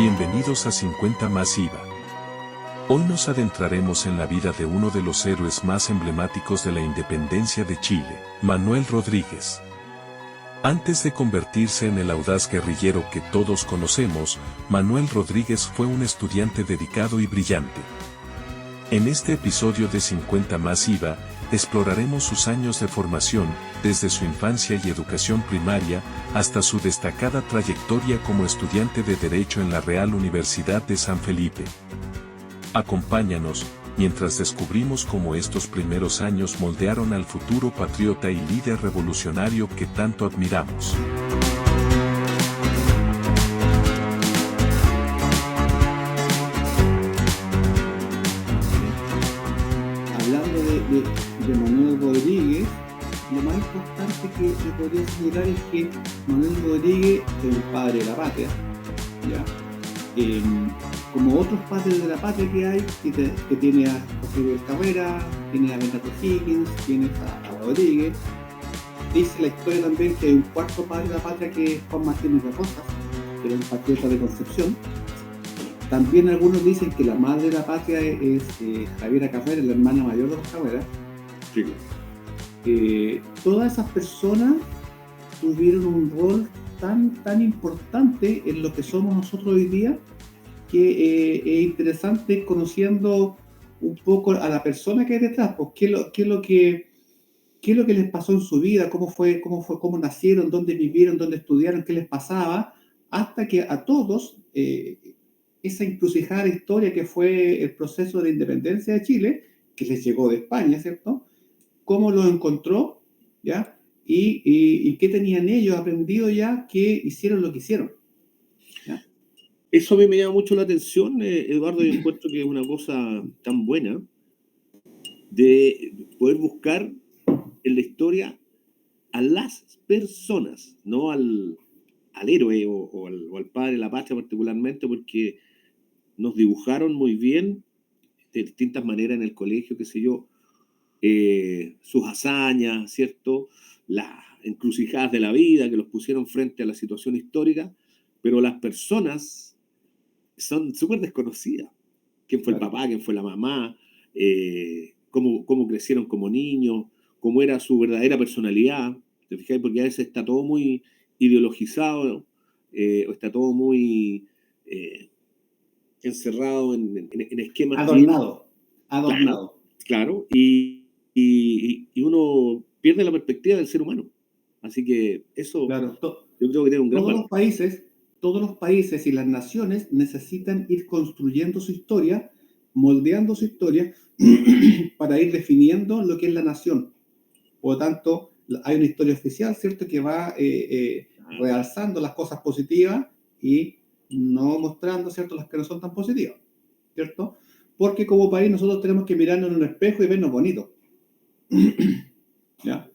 Bienvenidos a 50 más IVA. Hoy nos adentraremos en la vida de uno de los héroes más emblemáticos de la independencia de Chile, Manuel Rodríguez. Antes de convertirse en el audaz guerrillero que todos conocemos, Manuel Rodríguez fue un estudiante dedicado y brillante. En este episodio de 50 más IVA, exploraremos sus años de formación, desde su infancia y educación primaria, hasta su destacada trayectoria como estudiante de Derecho en la Real Universidad de San Felipe. Acompáñanos, mientras descubrimos cómo estos primeros años moldearon al futuro patriota y líder revolucionario que tanto admiramos. Hablando de Manuel Rodríguez, lo más importante que podría señalar es que Manuel Rodríguez es el padre de la patria, ¿ya? Como otros padres de la patria que hay, que tiene a José Carrera, tiene a Bernardo Higgins, tiene a Rodríguez. Dice la historia también que hay un cuarto padre de la patria que es Juan Martínez de Rosas, que era un patriota de Concepción. También algunos dicen que la madre de la patria es Javiera Carrera, la hermana mayor de los Carrera. Sí. Todas esas personas tuvieron un rol tan importante en lo que somos nosotros hoy día, que es interesante conociendo un poco a la persona que hay detrás, pues, qué es lo que les pasó en su vida, cómo nacieron, dónde vivieron, dónde estudiaron, qué les pasaba, hasta que a todos esa encrucijada historia que fue el proceso de la independencia de Chile, que les llegó de España, ¿cierto? Cómo lo encontró, ¿ya? Y qué tenían ellos aprendido ya que hicieron lo que hicieron, ¿ya? Eso a mí me llama mucho la atención, Eduardo. Yo encuentro que es una cosa tan buena de poder buscar en la historia a las personas, no al héroe o al padre de la patria particularmente, porque nos dibujaron muy bien de distintas maneras en el colegio, qué sé yo, sus hazañas, ¿cierto? Las encrucijadas de la vida que los pusieron frente a la situación histórica, pero las personas son súper desconocidas. ¿Quién fue el papá? ¿Quién fue la mamá? Cómo crecieron como niños, cómo era su verdadera personalidad. ¿Te fijas? Porque a veces está todo muy ideologizado, o está todo muy encerrado en esquemas. Adornado. Claro, y uno pierde la perspectiva del ser humano. Así que eso, claro, yo creo que tiene un gran valor. Todos los países y las naciones necesitan ir construyendo su historia, moldeando su historia para ir definiendo lo que es la nación. Por lo tanto, hay una historia oficial, ¿cierto?, que va realzando las cosas positivas y no mostrando, ¿cierto?, las que no son tan positivas, ¿cierto? Porque como país nosotros tenemos que mirarnos en un espejo y vernos bonitos, ¿ya?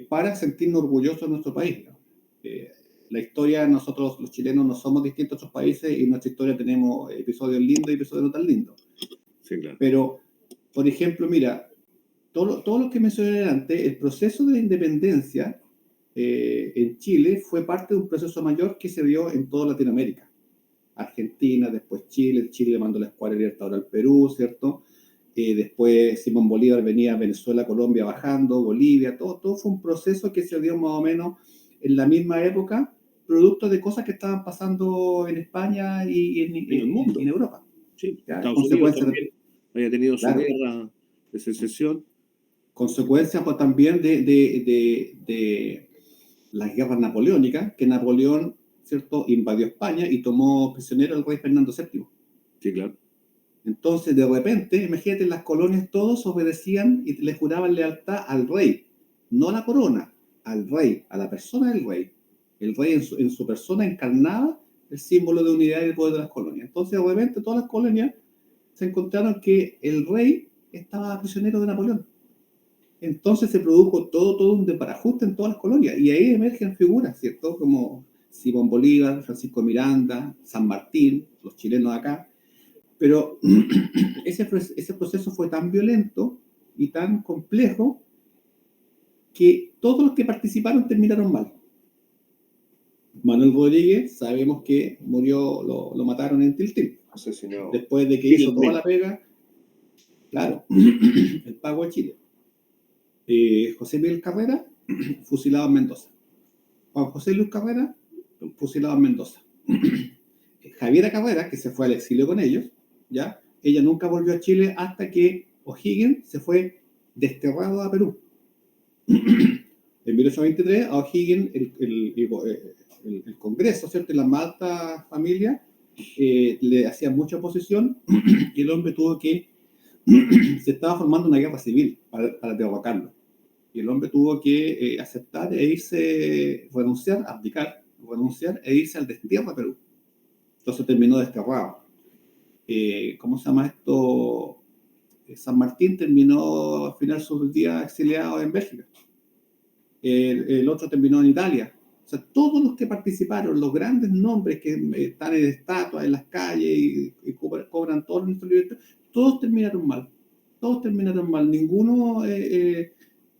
Para sentirnos orgullosos de nuestro país. La historia, nosotros los chilenos no somos distintos a otros países y en nuestra historia tenemos episodios lindos y episodios no tan lindos. Sí, claro. Pero, por ejemplo, mira, todo lo que mencioné antes, el proceso de la independencia en Chile fue parte de un proceso mayor que se dio en toda Latinoamérica. Argentina, después Chile le mandó la escuadra libertadora al Perú, ¿cierto? Después Simón Bolívar venía a Venezuela, Colombia bajando, Bolivia, todo fue un proceso que se dio más o menos en la misma época, producto de cosas que estaban pasando en España y en el mundo, en Europa. Sí, Estados Unidos también había tenido su guerra de secesión. Consecuencias pues, también de las guerras napoleónicas, que Napoleón, ¿cierto?, invadió España y tomó prisionero al rey Fernando VII. Sí, claro. Entonces, de repente, imagínate, las colonias todos obedecían y le juraban lealtad al rey, no a la corona, al rey, a la persona del rey. El rey en su persona encarnaba el símbolo de unidad y de poder de las colonias. Entonces, de repente, todas las colonias se encontraron que el rey estaba prisionero de Napoleón. Entonces se produjo todo un desbarajuste en todas las colonias, y ahí emergen figuras, ¿cierto?, como Simón Bolívar, Francisco Miranda, San Martín, los chilenos acá. Pero ese proceso fue tan violento y tan complejo que todos los que participaron terminaron mal. Manuel Rodríguez, sabemos que murió, lo mataron en Tiltil, Asesinado. después de que hizo toda la pega, claro, el pago de Chile. José Miguel Carrera, fusilado en Mendoza. Juan José Luis Carrera, fusilado en Mendoza. Javiera Carrera, que se fue al exilio con ellos, ¿ya? Ella nunca volvió a Chile hasta que O'Higgins se fue desterrado a Perú. En 1823, a O'Higgins, el Congreso, ¿cierto? La más alta familia le hacía mucha oposición y el hombre tuvo que... se estaba formando una guerra civil para derrocarlo. Y el hombre tuvo que aceptar e irse, renunciar e irse al destierro a Perú. Entonces terminó desterrado. ¿Cómo se llama esto? San Martín terminó al final sus días exiliado en Bélgica. El otro terminó en Italia. O sea, todos los que participaron, los grandes nombres que están en estatuas en las calles y cobran todos nuestros libertad, todos terminaron mal. Todos terminaron mal. Ninguno,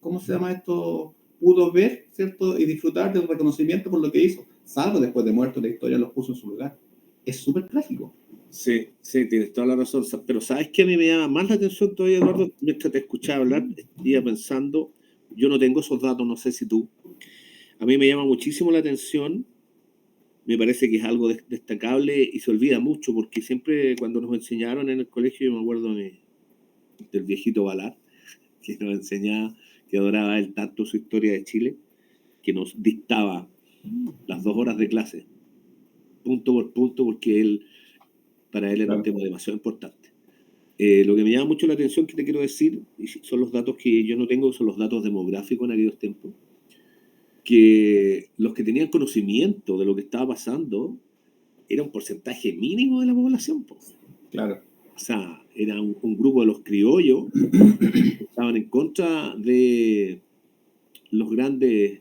¿cómo se llama esto? Pudo ver, ¿cierto? Y disfrutar del reconocimiento por lo que hizo. Salvo después de muerto, la historia los puso en su lugar. Es súper trágico. Sí, sí, tienes toda la razón. Pero ¿sabes qué? A mí me llama más la atención todavía, Eduardo, mientras te escuchaba hablar, iba pensando, yo no tengo esos datos, no sé si tú. A mí me llama muchísimo la atención, me parece que es algo destacable y se olvida mucho, porque siempre cuando nos enseñaron en el colegio, yo me acuerdo del viejito Balar, que nos enseñaba, que adoraba él tanto su historia de Chile, que nos dictaba las 2 horas de clase, punto por punto, porque para él era un tema demasiado importante. Lo que me llama mucho la atención que te quiero decir, y son los datos que yo no tengo, son los datos demográficos en aquellos tiempos, que los que tenían conocimiento de lo que estaba pasando era un porcentaje mínimo de la población. Pues. Claro. O sea, era un grupo de los criollos que estaban en contra de los grandes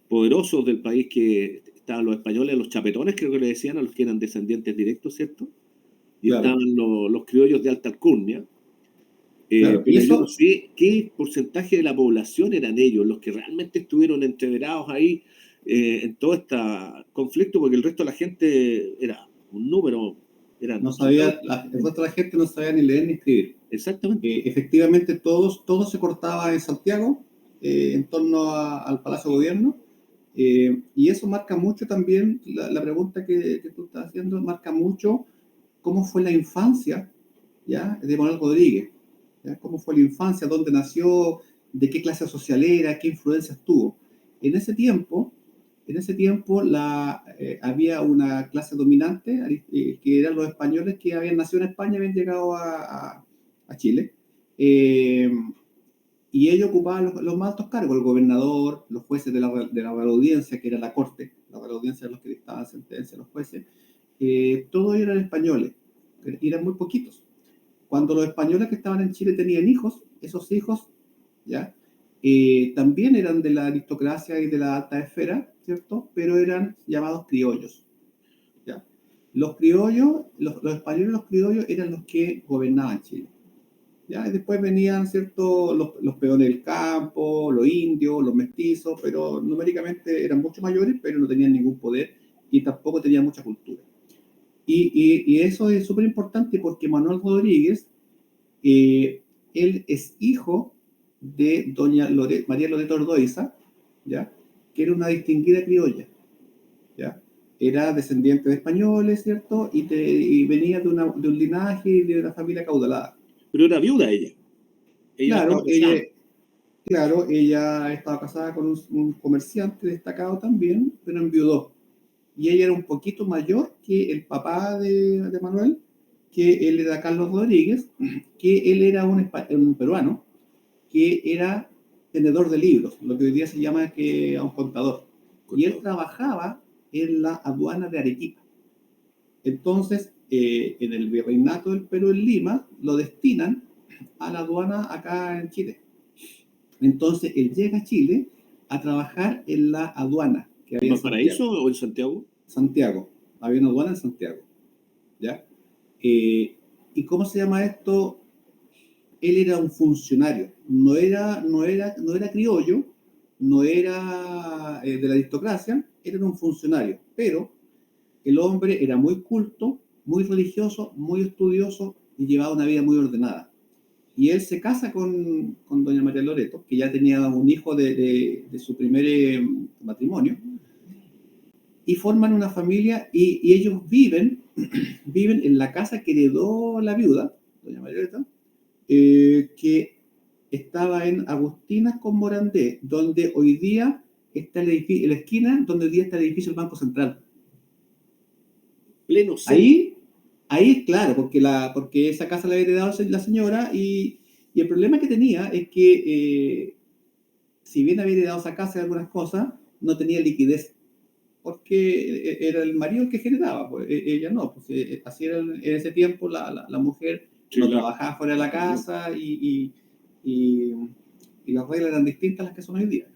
poderosos del país, que estaban los españoles, los chapetones, creo que le decían, a los que eran descendientes directos, ¿cierto? Y claro, estaban los criollos de alta alcurnia. Claro, pero yo no sé qué porcentaje de la población eran ellos, los que realmente estuvieron entreverados ahí en todo este conflicto, porque el resto de la gente era un número. No sabía, el resto de la gente no sabía ni leer ni escribir. Exactamente. Efectivamente, todo se cortaba en Santiago, en torno al Palacio de Gobierno, y eso marca mucho también, la pregunta que tú estás haciendo, marca mucho cómo fue la infancia, ¿ya?, de Manuel Rodríguez. ¿Ya? Cómo fue la infancia, dónde nació, de qué clase social era, qué influencias tuvo. En ese tiempo había una clase dominante, que eran los españoles que habían nacido en España y habían llegado a Chile. Y ellos ocupaban los más altos cargos, el gobernador, los jueces de la Real Audiencia, que era la corte, la Real Audiencia de los que dictaban sentencias, los jueces. Todos eran españoles, y eran muy poquitos. Cuando los españoles que estaban en Chile tenían hijos, esos hijos, ¿ya?, también eran de la aristocracia y de la alta esfera, ¿cierto? Pero eran llamados criollos, ¿ya? Los criollos, los españoles, los criollos eran los que gobernaban Chile, ¿ya? Y después venían, ¿cierto?, los peones del campo, los indios, los mestizos, pero numéricamente eran mucho mayores, pero no tenían ningún poder y tampoco tenían mucha cultura. Y eso es súper importante porque Manuel Rodríguez, él es hijo de doña María Loreto Ordóiza, ¿ya?, que era una distinguida criolla, ¿ya? Era descendiente de españoles, ¿cierto? Y venía de un linaje y de una familia caudalada. Pero era viuda ella. Claro, ella estaba casada con un comerciante destacado también, pero enviudó. Y ella era un poquito mayor que el papá de Manuel, que él era Carlos Rodríguez, que él era un peruano, que era tenedor de libros, lo que hoy día se llama un contador. Y él trabajaba en la aduana de Arequipa. Entonces, en el virreinato del Perú en Lima, lo destinan a la aduana acá en Chile. Entonces, él llega a Chile a trabajar en la aduana. ¿En Valparaíso o en Santiago? Santiago. Había una aduana en Santiago, ¿ya? ¿Y cómo se llama esto? Él era un funcionario, no era criollo, no era de la aristocracia, era un funcionario. pero el hombre era muy culto, muy religioso, muy estudioso y llevaba una vida muy ordenada. Y él se casa con doña María Loreto, que ya tenía un hijo de su primer matrimonio, y forman una familia y ellos viven en la casa que heredó la viuda, doña María Loreto, que estaba en Agustinas con Morandé, donde hoy día está el edificio, en la esquina donde hoy día está el edificio del Banco Central. Pleno centro. Ahí es claro, porque esa casa la había heredado la señora y el problema que tenía es que si bien había heredado esa casa y algunas cosas, no tenía liquidez, porque era el marido el que generaba, pues, ella no, pues así era en ese tiempo la mujer Sí, no claro. trabajaba fuera de la casa y las reglas eran distintas a las que son hoy día.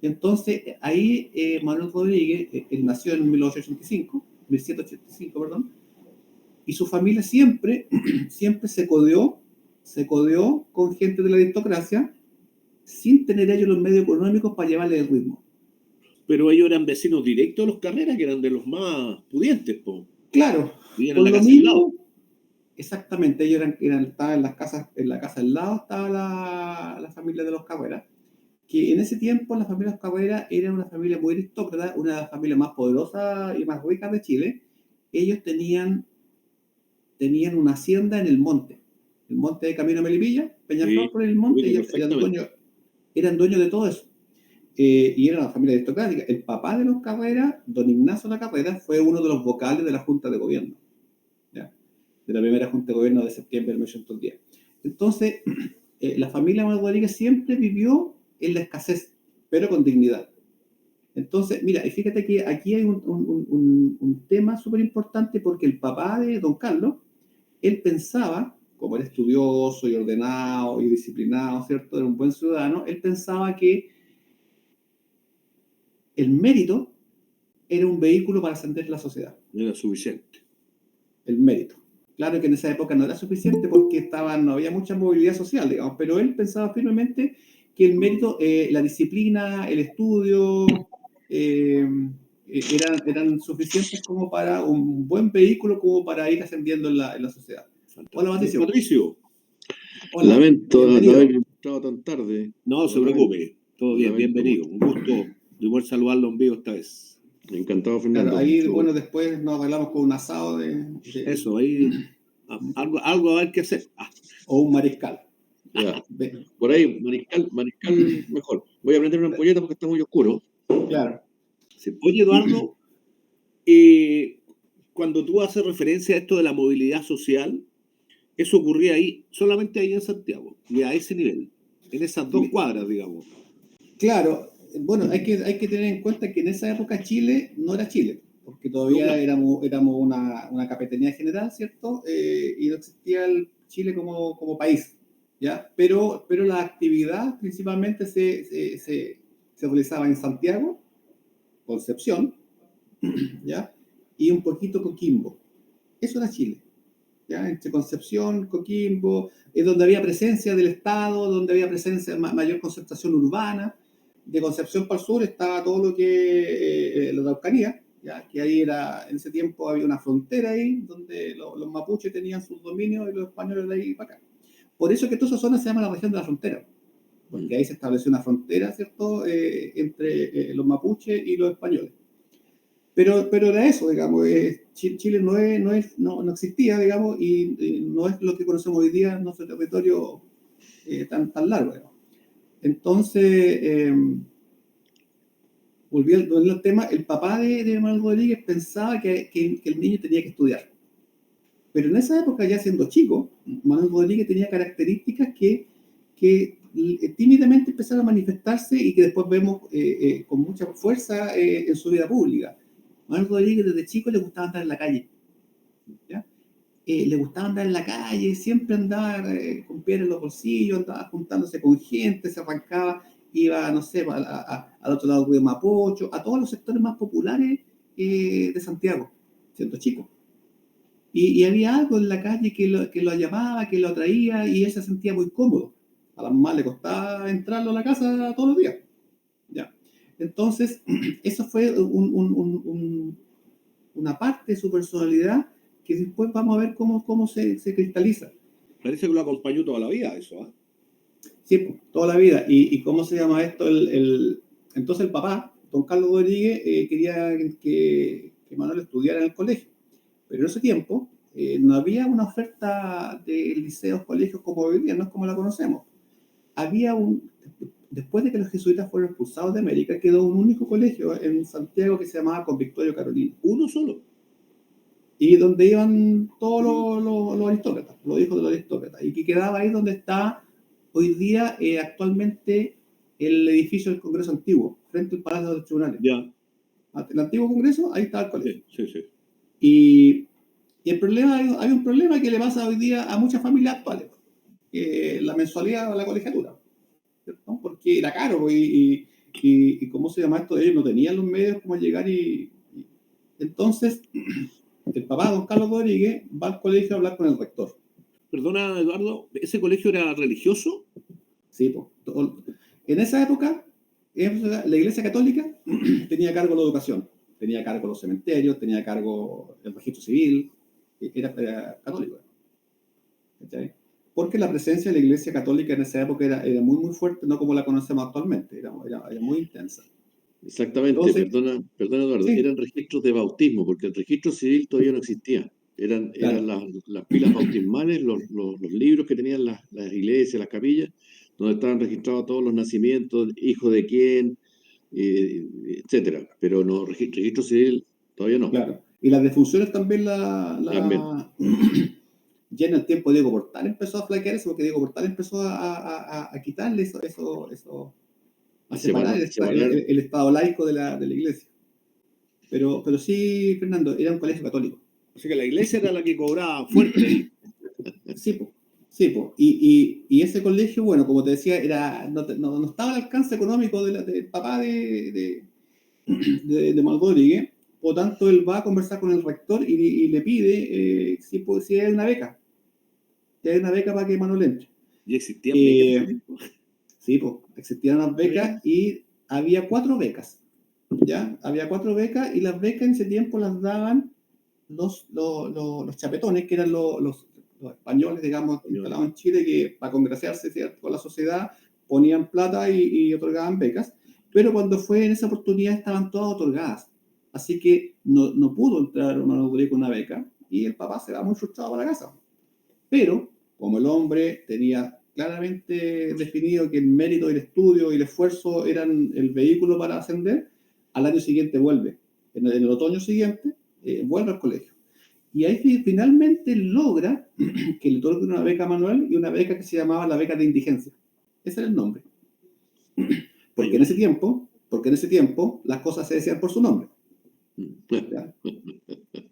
Entonces, ahí Manuel Rodríguez, él nació en 1785, perdón, y su familia siempre se codeó con gente de la aristocracia sin tener ellos los medios económicos para llevarle el ritmo. Pero ellos eran vecinos directos de los Carreras, que eran de los más pudientes, po. Claro, Vivían en por la lo casa al lado. mismo, exactamente, ellos estaban en la casa al lado estaba la familia de los Cabrera, que en ese tiempo la familia de los Cabrera era una familia muy aristócrata, una de las familias más poderosas y más ricas de Chile. Ellos tenían una hacienda en el monte de Camino a Melipilla, Peñaflor Sí, por el monte, ubico ellos perfectamente. eran dueños de todo eso. Y era una familia aristocrática. El papá de los Carrera, don Ignacio La Carrera, fue uno de los vocales de la Junta de Gobierno, ¿ya? De la primera Junta de Gobierno de septiembre de 1810. Entonces, la familia Manuel Rodríguez siempre vivió en la escasez, pero con dignidad. Entonces, mira, y fíjate que aquí hay un tema súper importante porque el papá de don Carlos, él pensaba, como era estudioso y ordenado y disciplinado, ¿cierto? Era un buen ciudadano, él pensaba que el mérito era un vehículo para ascender la sociedad. No era suficiente. El mérito. Claro que en esa época no era suficiente porque no había mucha movilidad social, digamos, pero él pensaba firmemente que el mérito, la disciplina, el estudio, eran suficientes como para un buen vehículo como para ir ascendiendo en la sociedad. Hola, Patricio. Patricio. Hola, Lamento no bienvenido. haber entrado tan tarde. No se preocupe, todo bien, Lamento bienvenido. Un gusto de poder saludarlo en vivo esta vez. Encantado, Fernando. Claro, ahí, bueno, después nos arreglamos con un asado Eso, ahí algo a ver qué hacer. o un mariscal. Ya. Por ahí, mariscal mejor. Voy a prender una ampolleta porque está muy oscuro. Claro. Oye, Eduardo, cuando tú haces referencia a esto de la movilidad social, eso ocurría ahí, solamente ahí en Santiago, y a ese nivel, en esas 2 cuadras, digamos. Claro, bueno, hay que tener en cuenta que en esa época Chile no era Chile, porque todavía No, éramos una capitanía general, ¿cierto? Y no existía el Chile como país, ¿ya? Pero la actividad principalmente se realizaba en Santiago, Concepción, ¿ya? Y un poquito Coquimbo. Eso era Chile, ¿ya? Entre Concepción, Coquimbo, es donde había presencia del Estado, donde había presencia, mayor concentración urbana. De Concepción para el sur estaba todo lo que la Araucanía, ¿ya? Que ahí en ese tiempo había una frontera ahí, donde los mapuches tenían sus dominios y los españoles de ahí para acá. Por eso que toda esa zona se llama la región de la frontera, porque ahí se estableció una frontera, ¿cierto?, entre los mapuches y los españoles. Pero era eso, digamos, Chile no existía, digamos, y no es lo que conocemos hoy día en nuestro territorio tan largo, digamos. Entonces, volviendo al tema, el papá de Manuel Rodríguez pensaba que el niño tenía que estudiar. Pero en esa época, ya siendo chico, Manuel Rodríguez tenía características que tímidamente empezaron a manifestarse y que después vemos con mucha fuerza en su vida pública. Manuel Rodríguez desde chico le gustaba andar en la calle, ¿ya? Le gustaba andar en la calle, siempre andaba con piedras en los bolsillos, andaba juntándose con gente, se arrancaba, iba, no sé, al otro lado de Mapocho, a todos los sectores más populares de Santiago, siendo chico. Y había algo en la calle que lo llamaba, que lo atraía, y él se sentía muy cómodo. A la mamá le costaba entrarlo a la casa todos los días, ¿ya? Entonces, eso fue una parte de su personalidad que después vamos a ver cómo se cristaliza. Parece que lo acompañó toda la vida eso, ¿ah? Sí, pues, toda la vida. ¿Y cómo se llama esto? Entonces el papá, don Carlos Rodríguez, quería que Manuel estudiara en el colegio. Pero en ese tiempo no había una oferta de liceos, colegios como hoy día, no es como la conocemos. Después de que los jesuitas fueron expulsados de América, quedó un único colegio en Santiago que se llamaba Convictorio Carolino. Uno solo. Y donde iban todos los aristócratas, los hijos de los aristócratas, y que quedaba ahí donde está hoy día actualmente el edificio del Congreso Antiguo, frente al Palacio de los Tribunales. Ya. El antiguo Congreso, ahí estaba el colegio. Sí. Y el problema, hay un problema que le pasa hoy día a muchas familias actuales, la mensualidad o la colegiatura, ¿no? Porque era caro y ¿cómo se llama esto? Ellos no tenían los medios como llegar entonces el papá, don Carlos Rodríguez, va al colegio a hablar con el rector. Perdona, Eduardo, ¿ese colegio era religioso? Sí, pues. En esa época, la Iglesia Católica tenía cargo la educación, tenía cargo los cementerios, tenía cargo el registro civil, era católico. ¿Cachai? Porque la presencia de la Iglesia Católica en esa época era muy, muy fuerte, no como la conocemos actualmente, era muy intensa. Exactamente, Entonces, perdona Eduardo, sí, eran registros de bautismo, porque el registro civil todavía no existía. Eran claro. las pilas bautismales, los libros que tenían las iglesias, las capillas, donde estaban registrados todos los nacimientos, hijo de quién, etcétera. Pero no, registro civil todavía no. Claro. Y las defunciones también También. ya en el tiempo Diego Portal empezó a flaquearse porque Diego Portal empezó a quitarle a separar el estado laico de la iglesia. Pero sí, Fernando, era un colegio católico. Así que la iglesia era la que cobraba fuerte. Sí, po. Sí, po. Y ese colegio, bueno, como te decía, no estaba al alcance económico del papá de Manuel Rodríguez. Por tanto, él va a conversar con el rector y le pide si hay una beca. Si hay una beca para que Manuel entre. ¿Y existían becas? Sí, pues, existían las becas y había 4 becas. ¿Ya? Había 4 becas y las becas en ese tiempo las daban los chapetones, que eran los españoles, digamos, instalados en Chile, que para congraciarse, ¿cierto?, con la sociedad ponían plata y otorgaban becas. Pero cuando fue en esa oportunidad estaban todas otorgadas. Así que no pudo entrar Manuel Rodríguez con una beca y el papá se va muy frustrado para la casa. Pero, como el hombre tenía claramente definido que el mérito, el estudio y el esfuerzo eran el vehículo para ascender, al año siguiente vuelve. En el otoño siguiente, vuelve al colegio. Y ahí finalmente logra que le otorguen una beca a Manuel y una beca que se llamaba la beca de indigencia. Ese era el nombre. Porque en ese tiempo las cosas se decían por su nombre. ¿Ya?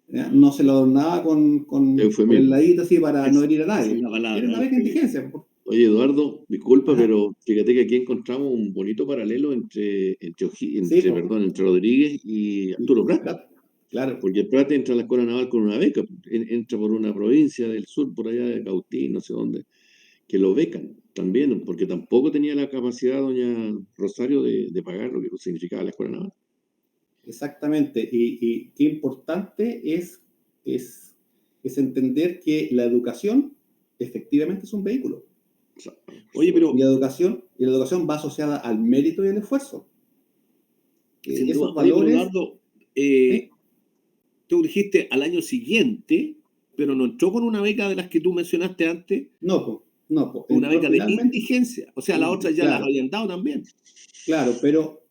¿Ya? No se lo adornaba con el ladito así para no herir a nadie. Era una beca de indigencia. Oye, Eduardo, disculpa, pero fíjate que aquí encontramos un bonito paralelo entre Rodríguez y Arturo Prat. Claro. Porque Prat entra a la escuela naval con una beca, entra por una provincia del sur, por allá de Cautín, no sé dónde, que lo becan también, porque tampoco tenía la capacidad doña Rosario de pagar lo que significaba la escuela naval. Exactamente, y qué importante es entender que la educación efectivamente es un vehículo. Oye, pero y la educación va asociada al mérito y al esfuerzo. Esos valores. Eduardo, ¿sí? tú dijiste al año siguiente, pero no entró con una beca de las que tú mencionaste antes. No. Una beca de indigencia. O sea, las otras ya las habían dado también. Claro, pero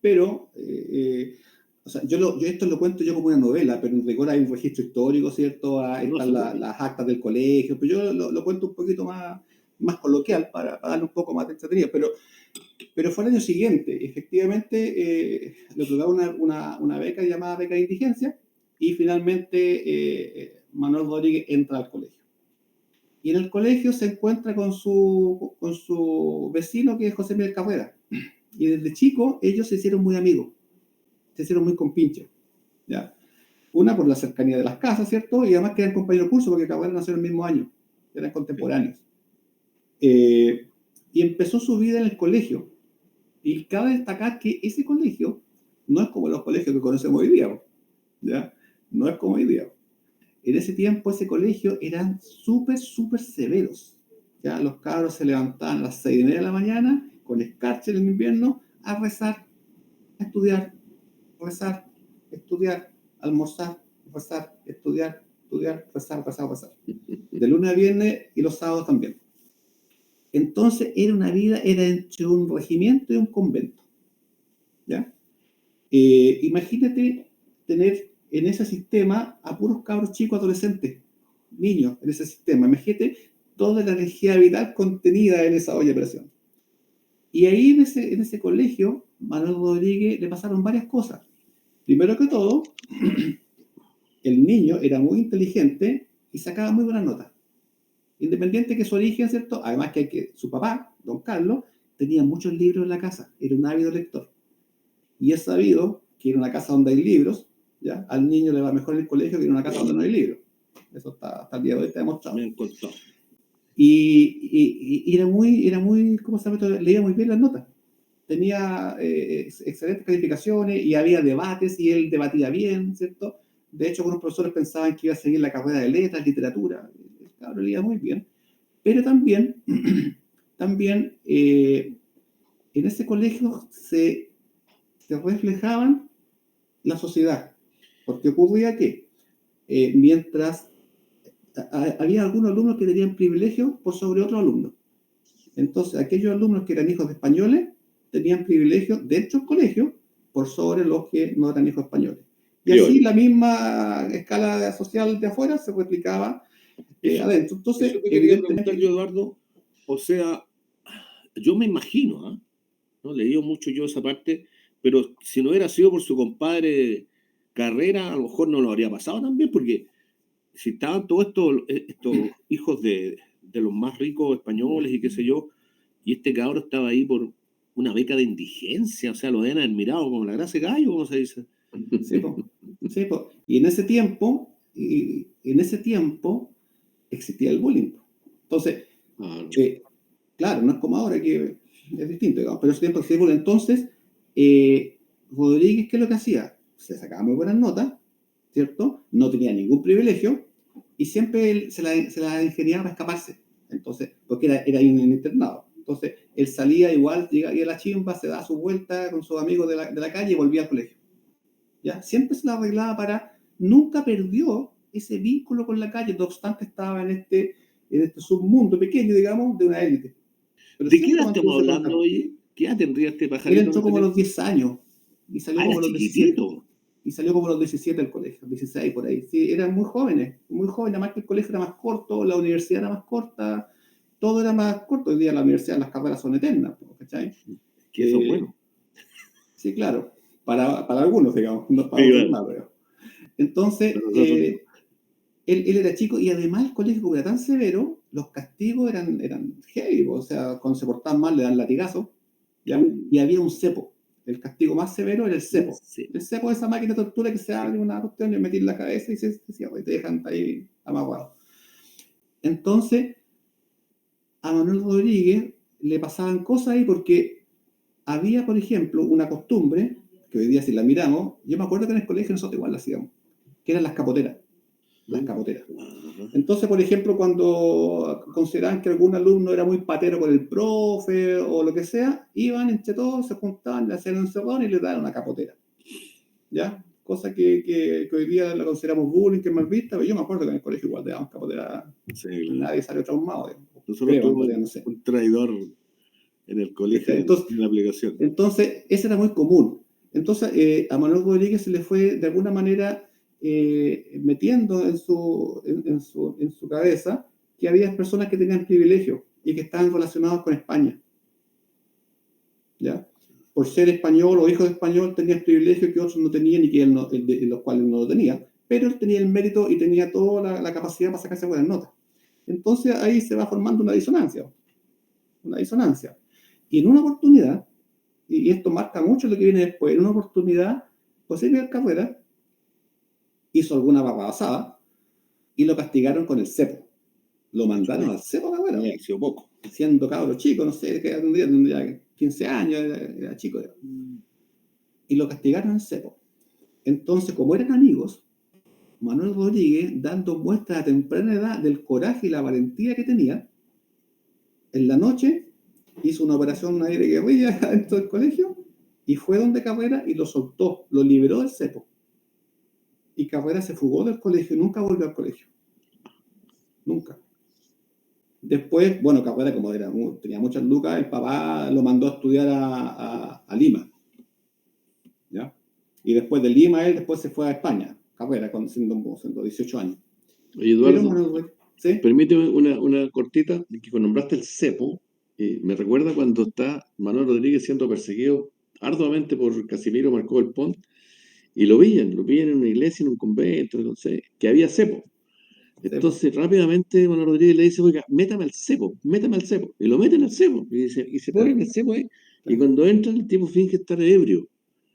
o sea, yo esto lo cuento yo como una novela, pero en rigor hay un registro histórico, ¿cierto? Están las actas del colegio, pero yo lo cuento un poquito más coloquial para darle un poco más de entretenido. Pero fue el año siguiente, efectivamente, le otorgaron una beca llamada beca de indigencia y finalmente Manuel Rodríguez entra al colegio. Y en el colegio se encuentra con su vecino, que es José Miguel Carrera. Y desde chico ellos se hicieron muy amigos, se hicieron muy compinches. ¿Ya? Una por la cercanía de las casas, ¿cierto? Y además que eran compañeros de curso, porque Carrera nació en el mismo año, eran contemporáneos. Y empezó su vida en el colegio. Y cabe destacar que ese colegio No es como los colegios que conocemos hoy día, ¿ya? No es como hoy día. En ese tiempo, ese colegio eran súper, súper severos. ¿Ya? Los cabros se levantaban a las 6:30 de la mañana, con escarcha en el invierno, a rezar, a estudiar, rezar, estudiar, almorzar, rezar, estudiar, rezar, rezar, rezar. De lunes a viernes y los sábados también. Entonces era una vida, era entre un regimiento y un convento. ¿Ya? Imagínate tener en ese sistema a puros cabros chicos adolescentes, niños en ese sistema. Imagínate toda la energía vital contenida en esa olla de presión. Y ahí en ese colegio, Manuel Rodríguez le pasaron varias cosas. Primero que todo, el niño era muy inteligente y sacaba muy buenas notas. Independiente que su origen, ¿cierto? Además que su papá, don Carlos, tenía muchos libros en la casa, era un ávido lector. Y es sabido que en una casa donde hay libros, ¿ya? Al niño le va mejor en el colegio que en una casa donde no hay libros. Eso hasta el día de hoy está demostrado. Me han contado. Y era muy, ¿cómo se llama? Leía muy bien las notas. Tenía excelentes calificaciones y había debates y él debatía bien, ¿cierto? De hecho, algunos profesores pensaban que iba a seguir la carrera de letras, literatura. El cabrón leía muy bien. Pero también en ese colegio se reflejaban la sociedad. Porque ocurría que mientras había algunos alumnos que tenían privilegios por sobre otros alumnos. Entonces, aquellos alumnos que eran hijos de españoles tenían privilegios dentro del colegio por sobre los que no eran hijos españoles. Y así la misma escala social de afuera se replicaba adentro. Entonces, eso te quería preguntar yo, Eduardo. O sea, yo me imagino, ¿eh? No he leído mucho yo esa parte, pero si no hubiera sido por su compadre Carrera, a lo mejor no lo habría pasado también, porque si estaban todos estos hijos de los más ricos españoles y qué sé yo, y este cabro estaba ahí por una beca de indigencia, o sea, lo habían admirado como la grasa de gallo, como se dice. Sí, po. Y en ese tiempo existía el bullying. Entonces, claro, no es como ahora que es distinto, digamos, pero en ese tiempo existía el bullying. Entonces, Rodríguez, ¿qué es lo que hacía? Se sacaba muy buenas notas, ¿cierto? No tenía ningún privilegio y siempre él se la ingeniaba para escaparse. Entonces, porque era un internado. Entonces, él salía igual, llegaba a la chimba, se daba su vuelta con sus amigos de la calle y volvía al colegio. ¿Ya? Siempre se la arreglaba nunca perdió ese vínculo con la calle, no obstante estaba en este submundo pequeño, digamos, de una élite. Pero ¿de qué edad estamos hablando, oye? ¿Qué edad tendría este pajarito? Él entró como a los 10 años y salió como a los 17. Y salió como a los 17 del colegio, 16 por ahí. Sí, eran muy jóvenes, además que el colegio era más corto, la universidad era más corta, todo era más corto. Hoy día la universidad, las carreras son eternas, ¿cachai? Que eso es bueno. Sí, claro. Para algunos, digamos, no para otros más, pero. Entonces, él era chico y además el colegio, como era tan severo, los castigos eran heavy, o sea, cuando se portaban mal le dan latigazo, ¿ya? Y había un cepo. El castigo más severo era el cepo. Sí. El cepo es esa máquina de tortura que se abre una cuestión y meter la cabeza y se cierra y te dejan ahí amarrado. Entonces, a Manuel Rodríguez le pasaban cosas ahí porque había, por ejemplo, una costumbre que hoy día si la miramos, yo me acuerdo que en el colegio nosotros igual la hacíamos, que eran las capoteras. Las capoteras. Entonces, por ejemplo, cuando consideraban que algún alumno era muy patero con el profe o lo que sea, iban entre todos, se juntaban, le hacían un encerrón y le daban una capotera. ¿Ya? Cosa que hoy día la consideramos bullying, que es mal vista, pero yo me acuerdo que en el colegio igual le daban capotera. Sí, nadie salió traumado. Nosotros tuvimos un traidor en el colegio, entonces, en la aplicación. Entonces, ese era muy común. Entonces, a Manuel Rodríguez se le fue de alguna manera metiendo en su cabeza que había personas que tenían privilegios y que estaban relacionados con España. ¿Ya? Por ser español o hijo de español tenían privilegios que otros no tenían y que los cuales no lo tenía. Pero él tenía el mérito y tenía toda la capacidad para sacarse buenas notas. Entonces ahí se va formando una disonancia. Y en una oportunidad, y esto marca mucho lo que viene después, en una oportunidad, José Miguel Carrera hizo alguna babasada y lo castigaron con el cepo. Lo mandaron al cepo, Carrera. Poco. Siendo cabro chico, no sé, tendría 15 años, era chico. y lo castigaron en cepo. Entonces, como eran amigos, Manuel Rodríguez, dando muestras a temprana edad del coraje y la valentía que tenía, en la noche hizo una operación ahí de guerrilla dentro del colegio y fue donde Carrera y lo soltó, lo liberó del cepo. Y Carrera se fugó del colegio y nunca volvió al colegio. Nunca. Después, bueno, Carrera, como tenía muchas lucas, el papá lo mandó a estudiar a Lima. ¿Ya? Y después de Lima, él después se fue a España, Carrera, siendo 18 años. Oye, Eduardo, Pero, Manuel, ¿sí? permíteme una cortita, que cuando nombraste el cepo, me recuerda cuando está Manuel Rodríguez siendo perseguido arduamente por Casimiro Marcó del Pont, y lo pillan en una iglesia, en un convento, no sé, que había cepo. Entonces, rápidamente Manuel Rodríguez le dice, oiga, métame al cepo, y lo meten al cepo, y se ponen el cepo ahí, y cuando entran el tipo finge estar ebrio,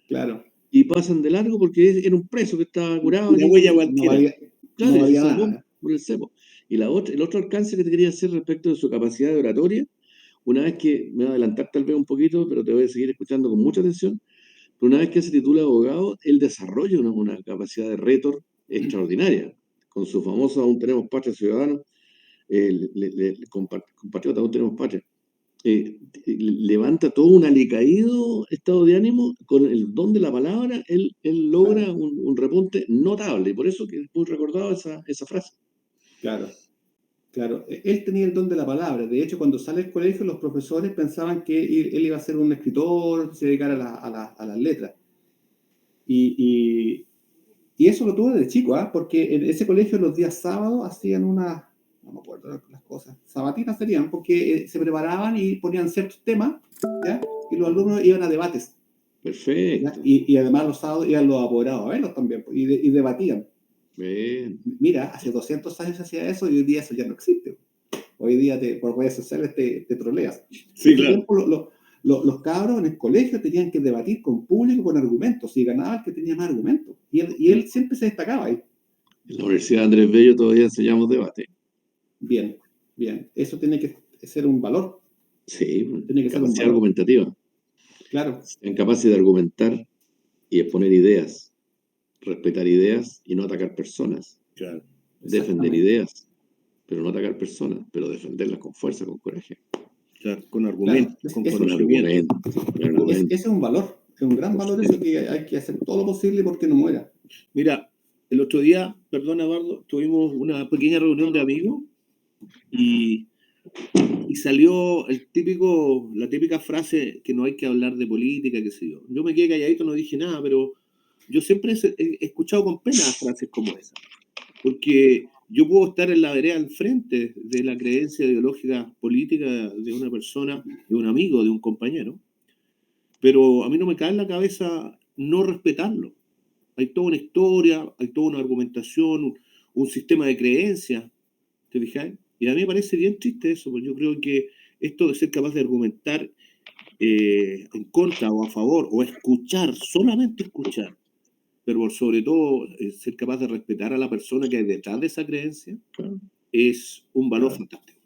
Claro. y pasan de largo porque era un preso que estaba curado. Una huella No cualquiera. Claro, no y se valía salvó nada. por el cepo. Y el otro alcance que te quería hacer respecto de su capacidad de oratoria, una vez que, me voy a adelantar tal vez un poquito, pero te voy a seguir escuchando con mucha atención, pero una vez que se titula abogado, él desarrolla una capacidad de rétor extraordinaria, con su famoso Aún tenemos patria ciudadano, compatriota, Aún tenemos patria. Levanta todo un alicaído estado de ánimo con el don de la palabra, él logra Claro. un repunte notable, y por eso que es muy recordado esa frase. Claro. Claro, él tenía el don de la palabra. De hecho, cuando sale del colegio, los profesores pensaban que él iba a ser un escritor, se dedicara a las letras. Y eso lo tuvo desde chico, porque en ese colegio los días sábados hacían no me acuerdo las cosas, sabatinas serían, porque se preparaban y ponían ciertos temas, ¿ya? Y los alumnos iban a debates. Perfecto. ¿Ya? Y además los sábados iban los apoderados a verlos también, y debatían. Bien. Mira, hace 200 años se hacía eso y hoy día eso ya no existe. Hoy día por redes sociales te troleas. Sí, En ese claro. tiempo los cabros en el colegio tenían que debatir con público, con argumentos, y ganaba el que tenía más argumentos. Y él siempre se destacaba ahí. En la Universidad de Andrés Bello todavía enseñamos debate. Bien, bien. Eso tiene que ser un valor. Sí, Tiene que ser un capacidad valor. argumentativa. Claro. En capacidad de argumentar y exponer ideas, respetar ideas y no atacar personas. Claro. Defender ideas, pero no atacar personas, pero defenderlas con fuerza, con coraje. Claro, con argumentos, Claro. con Eso, Con conocimiento. argumentos, con ese argumentos. es un valor. Es un gran valor eso, que hay que hacer todo lo posible porque no muera. Mira, el otro día, perdón, Eduardo, tuvimos una pequeña reunión de amigos y salió la típica frase que no hay que hablar de política, qué sé yo. Yo me quedé calladito, no dije nada, pero yo siempre he escuchado con pena frases como esa, porque yo puedo estar en la vereda al frente de la creencia ideológica política de una persona, de un amigo, de un compañero, pero a mí no me cae en la cabeza no respetarlo. Hay toda una historia, hay toda una argumentación, un sistema de creencias, ¿te fijáis? Y a mí me parece bien triste eso, porque yo creo que esto de ser capaz de argumentar en contra o a favor, o escuchar, solamente escuchar, pero por sobre todo ser capaz de respetar a la persona que hay detrás de esa creencia, es un valor fantástico.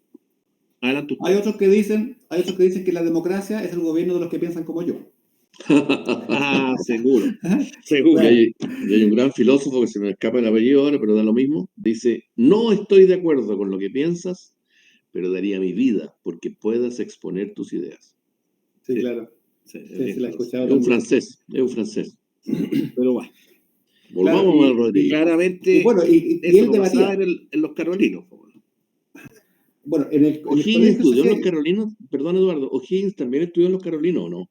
Adelante usted. Hay otros que dicen que la democracia es el gobierno de los que piensan como yo. Ah, seguro, Ajá. seguro. Y hay un gran filósofo que se me escapa el apellido ahora, pero da lo mismo. Dice, no estoy de acuerdo con lo que piensas, pero daría mi vida porque puedas exponer tus ideas. Sí, Sí, claro. sí, es Sí, bien sí, la he claro. escuchado Es un también. francés, es un francés. Pero bueno, Volvamos Claro, a Manuel y Rodríguez. claramente y bueno, y eso él no pasaba debatía. en los carolinos. Po. Bueno, en el O'Higgins colegio se estudió en hacía, los Carolinos, perdón Eduardo, O'Higgins también estudió en los Carolinos, ¿o no?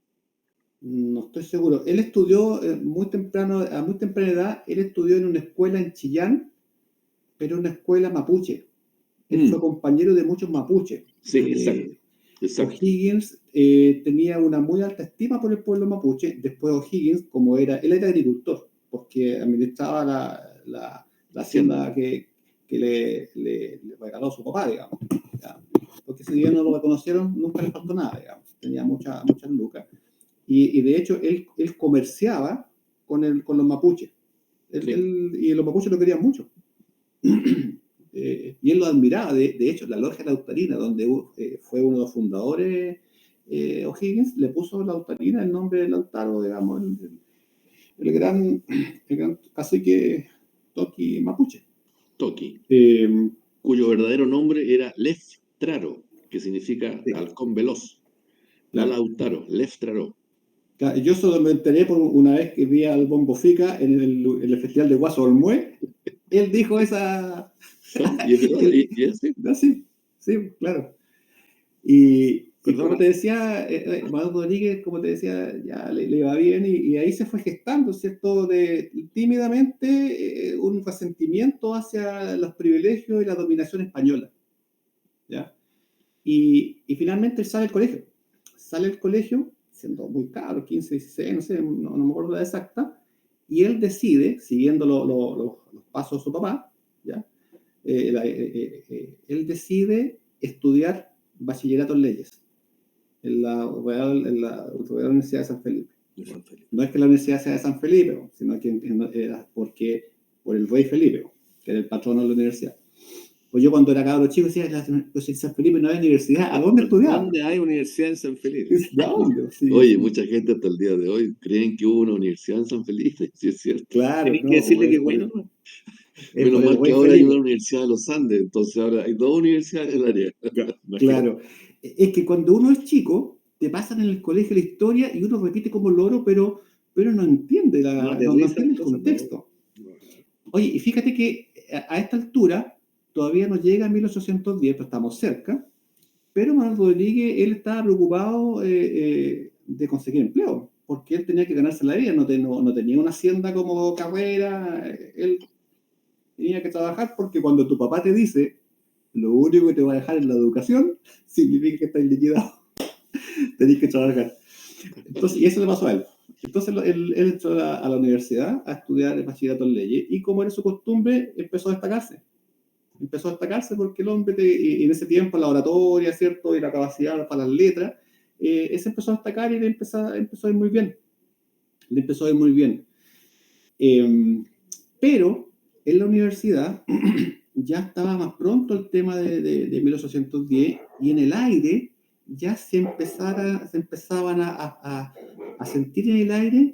no estoy seguro, él estudió muy temprano, a muy temprana edad, él estudió en una escuela en Chillán, pero una escuela mapuche. Él fue compañero de muchos mapuches. Sí, exacto. O'Higgins tenía una muy alta estima por el pueblo mapuche. Después O'Higgins, él era agricultor, porque administraba la hacienda que le regaló su papá, digamos. ¿Ya? Porque si bien no lo reconocieron, nunca le faltó nada, digamos. Tenía muchas lucas. Y de hecho, él comerciaba con los mapuches. Y los mapuches lo querían mucho. Y él lo admiraba. De hecho, la logia lautarina, donde fue uno de los fundadores O'Higgins, le puso Lautarina el nombre de Lautaro, digamos, el gran cacique Toqui Mapuche. Toki, Eh, cuyo verdadero nombre era Lef Traro, que significa Sí. halcón veloz. No Claro. Lautaro, Lef Traro. Claro, yo solo me enteré por una vez que vi al Bombo Fica en el festival de Guaso Olmué. Él dijo esa. Y es verdad, y es así. No, sí, sí, claro. Y como Perdona. te decía, Manuel Rodríguez, como te decía, ya le va bien y ahí se fue gestando, ¿cierto? Tímidamente un resentimiento hacia los privilegios y la dominación española, ¿ya? Y finalmente él sale del colegio. Sale del colegio, siendo muy caro, 15, 16, no sé, no me acuerdo la exacta, y él decide, siguiendo los pasos de su papá, ¿ya? Él decide estudiar bachillerato en leyes en la Real Universidad de San Felipe. De San Felipe. No es que la universidad sea de San Felipe, sino que era por el rey Felipe, que era el patrono de la universidad. Pues yo cuando era cabro chico decía, pues en San Felipe no hay universidad, ¿a dónde estudiaba? ¿Dónde hay universidad en San Felipe? ¿De dónde? Sí, Oye, sí. mucha gente hasta el día de hoy creen que hubo una universidad en San Felipe, sí es cierto. Claro, Tenéis no, que decirle que es bueno. Menos por el mal que rey ahora hay Felipe. una universidad de los Andes, entonces ahora hay dos universidades en el área. Claro, es que cuando uno es chico, te pasan en el colegio la historia y uno repite como loro, pero no entiende, No no aterriza entiende el las cosas, contexto. no. Oye, y fíjate que a esta altura todavía no llega a 1810, pero estamos cerca, pero Manuel Rodríguez, él estaba preocupado de conseguir empleo, porque él tenía que ganarse la vida, no tenía una hacienda como carrera, él tenía que trabajar porque cuando tu papá te dice lo único que te va a dejar es la educación, significa que estás liquidado. Tenés que trabajar. Entonces, y eso le pasó a él. Entonces él entró a la universidad a estudiar el bachillerato en leyes y como era su costumbre, empezó a destacarse. Empezó a destacarse porque el hombre, y en ese tiempo la oratoria, ¿cierto? Y la capacidad para las letras, se empezó a destacar y le empezó a ir muy bien. Le empezó a ir muy bien. Pero en la universidad ya estaba más pronto el tema de 1810 y en el aire ya se empezaban a sentir en el aire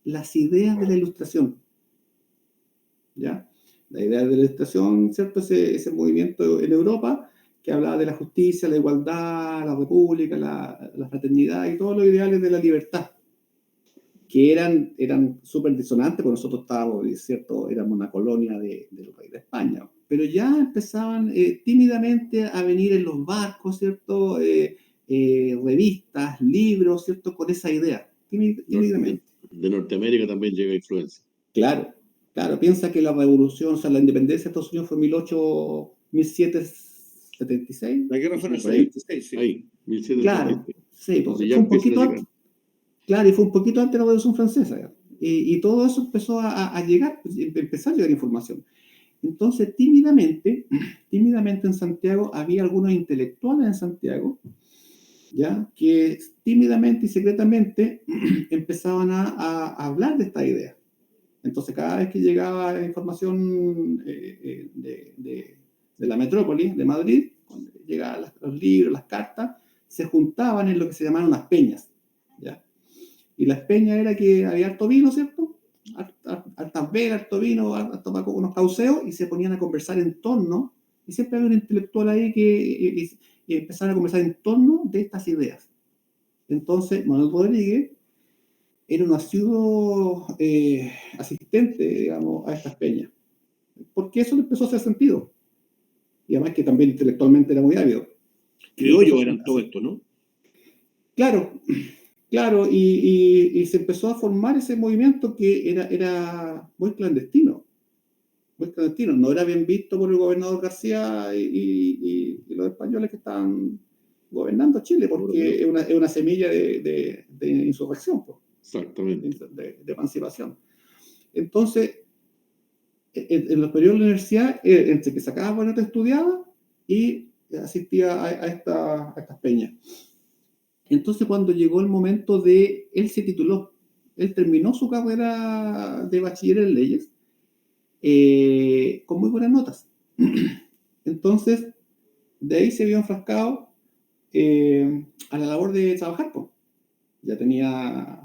las ideas de la ilustración, ¿ya? La idea de la ilustración, ¿cierto? Ese movimiento en Europa que hablaba de la justicia, la igualdad, la república, la fraternidad y todos los ideales de la libertad, que eran súper disonantes, porque nosotros estábamos, ¿cierto? Éramos una colonia del rey de España, pero ya empezaban tímidamente a venir en los barcos, ¿cierto? Revistas, libros, ¿cierto? Con esa idea, tímidamente. De Norteamérica también llega influencia. Claro, claro, piensa que la revolución, o sea, la independencia de Estados Unidos fue 1776. La guerra fue en el 76. 76, sí. Ahí, 1776. Claro, sí, Entonces ya fue un empiezan a poquito llegar. Claro, y fue un poquito antes de la Revolución Francesa, ¿ya? Y todo eso empezó a llegar, pues, empezó a llegar información. Entonces, tímidamente en Santiago había algunos intelectuales en Santiago, ¿ya? Que tímidamente y secretamente empezaban a hablar de esta idea. Entonces, cada vez que llegaba información de la metrópoli, de Madrid, cuando llegaban los libros, las cartas, se juntaban en lo que se llamaban las peñas, ¿ya? Y las peñas era que había harto vino, ¿cierto? Hartas velas, harto vino, harto tabaco, unos causeos, y se ponían a conversar en torno, y siempre había un intelectual ahí que empezaron a conversar en torno de estas ideas. Entonces, Manuel Rodríguez era un asiduo asistente, digamos, a estas peñas, porque eso le empezó a hacer sentido. Y además que también intelectualmente era muy ávido. Criollos eran todo esto, ¿no? Claro, claro, y se empezó a formar ese movimiento que era muy clandestino, no era bien visto por el gobernador García y los españoles que estaban gobernando Chile, porque es una semilla de insurrección, pues, Exactamente. de emancipación. Entonces, en los periodos de la universidad, entre que sacaba buenas estudiaba y asistía a estas peñas. Entonces, cuando llegó el momento él se tituló, él terminó su carrera de bachiller en leyes con muy buenas notas. Entonces, de ahí se vio enfrascado a la labor de trabajar, pues. Ya tenía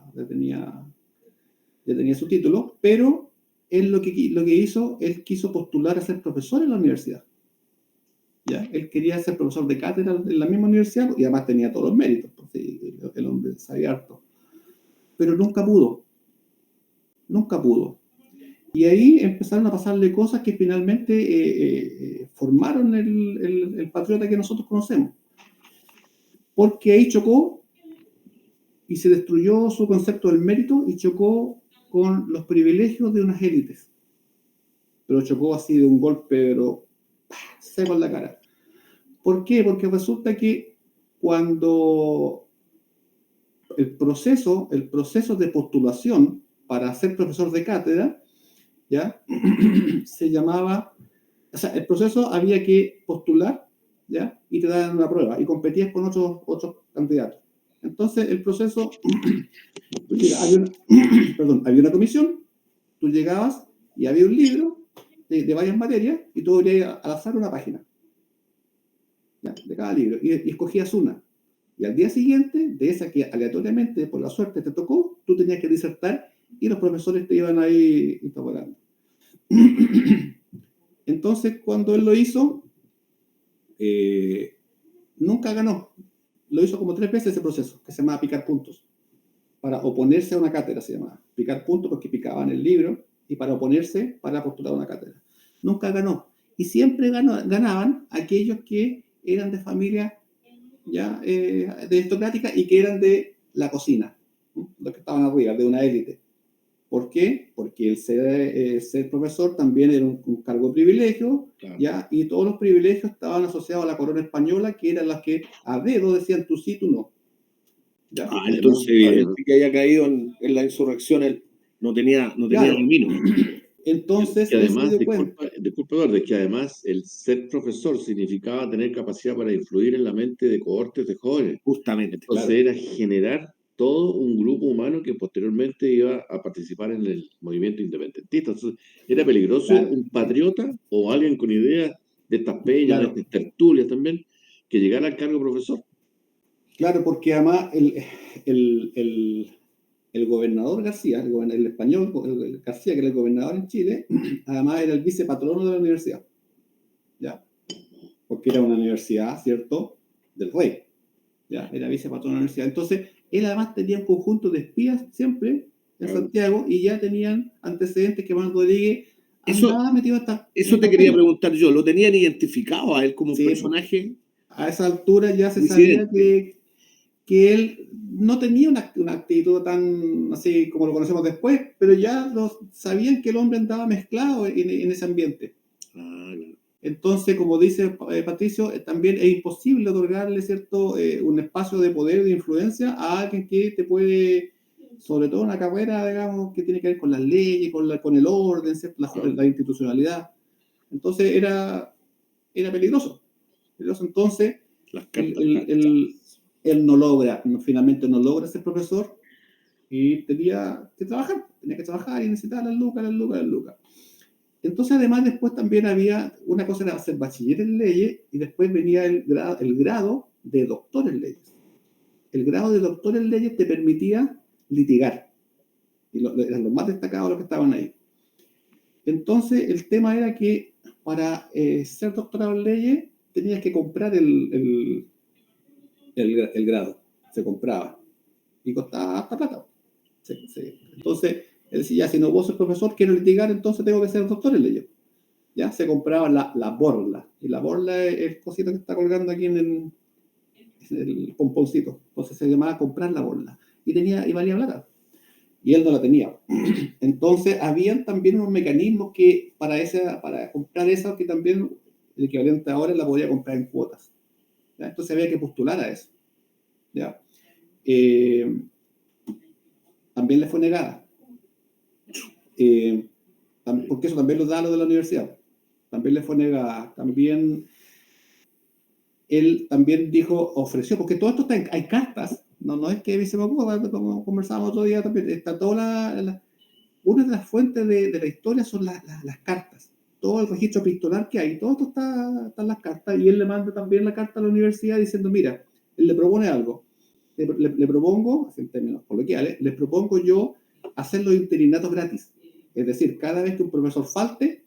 ya tenía su título, pero él lo que hizo, él quiso postular a ser profesor en la universidad. ¿Ya? Él quería ser profesor de cátedra en la misma universidad y además tenía todos los méritos, pues, sí, el hombre sabía harto. Pero nunca pudo. Y ahí empezaron a pasarle cosas que finalmente formaron el patriota que nosotros conocemos. Porque ahí chocó y se destruyó su concepto del mérito y chocó con los privilegios de unas élites. Pero chocó así de un golpe, pero seco en la cara. ¿Por qué? Porque resulta que cuando el proceso de postulación para ser profesor de cátedra, ¿ya? Se llamaba, o sea, el proceso había que postular, ¿ya? Y te daban una prueba y competías con otros candidatos. Entonces, el proceso, había una comisión, tú llegabas y había un libro de varias materias y tú abrías al azar una página, ¿ya? De cada libro y escogías una. Y al día siguiente, de esa que aleatoriamente, por la suerte, te tocó, tú tenías que disertar y los profesores te iban ahí instaurando. Entonces, cuando él lo hizo, nunca ganó. Lo hizo como 3 veces ese proceso, que se llamaba picar puntos. Para oponerse a una cátedra se llamaba. Picar puntos porque picaban el libro y para oponerse, para postular a una cátedra. Nunca ganó. Y siempre ganaban aquellos que eran de familia ya de aristocrática y que eran de la cocina, ¿no? Los que estaban arriba, de una élite. ¿Por qué? Porque el ser profesor también era un cargo de privilegio, Claro. ¿ya? Y todos los privilegios estaban asociados a la corona española, que eran las que a dedo decían tú sí, tú no. ¿Ya? Entonces, evidente que haya caído en la insurrección, él no tenía Claro. camino. Entonces, Y él se además, dio cuenta. disculpa, Eduardo, es que además el ser profesor significaba tener capacidad para influir en la mente de cohortes de jóvenes. Justamente. Entonces Claro. era generar todo un grupo humano que posteriormente iba a participar en el movimiento independentista. Entonces era peligroso Claro. un patriota o alguien con ideas de estas peñas, Claro. de estas tertulias también, que llegara al cargo de profesor. Claro, porque además el gobernador García, el español el García, que era el gobernador en Chile, además era el vicepatrono de la universidad, ¿ya? Porque era una universidad, ¿cierto?, del rey, ¿ya? Era vicepatrono de la universidad. Entonces, él además tenía un conjunto de espías siempre en Santiago y ya tenían antecedentes que Manuel Rodríguez andaba metido hasta... Eso te quería preguntar yo, ¿lo tenían identificado a él como un Sí, personaje? A esa altura ya se Disidente. sabía que él no tenía una actitud tan así como lo conocemos después, pero ya sabían que el hombre andaba mezclado en ese ambiente. Entonces, como dice Patricio, también es imposible otorgarle cierto un espacio de poder, de influencia a alguien que te puede, sobre todo una carrera, digamos, que tiene que ver con las leyes, con el orden, ¿cierto? La institucionalidad. Entonces era peligroso. Entonces, Las cartas. él finalmente no logra ser profesor y tenía que trabajar y necesitaba las lucas. Entonces, además, después también había, una cosa era hacer bachiller en leyes y después venía el grado de doctor en leyes. El grado de doctor en leyes te permitía litigar. Y eran los más destacados los que estaban ahí. Entonces, el tema era que para ser doctorado en leyes tenías que comprar el grado. Se compraba. Y costaba hasta plata. Entonces, él decía, ya, si no puedo ser profesor, quiero litigar, entonces tengo que ser doctor en leyes. ¿Ya? Se compraba la borla. Y la borla es el cosito que está colgando aquí en el pomponcito. Entonces se llamaba comprar la borla. Y valía plata. Y él no la tenía. Entonces, habían también unos mecanismos que para comprar esa, que también el equivalente ahora la podía comprar en cuotas. ¿Ya? Entonces había que postular a eso. ¿Ya? También le fue negada. Porque eso también lo da lo de la universidad. También le fue negada. También él también ofreció, porque todo esto hay cartas, no es que se me ocurra, como conversábamos otro día también, está toda una de las fuentes de la historia son las cartas, todo el registro epistolar que hay, todo esto está en las cartas, y él le manda también la carta a la universidad diciendo, mira, él le propone algo, le propongo, en términos coloquiales, les propongo yo hacer los interinatos gratis. Es decir, cada vez que un profesor falte,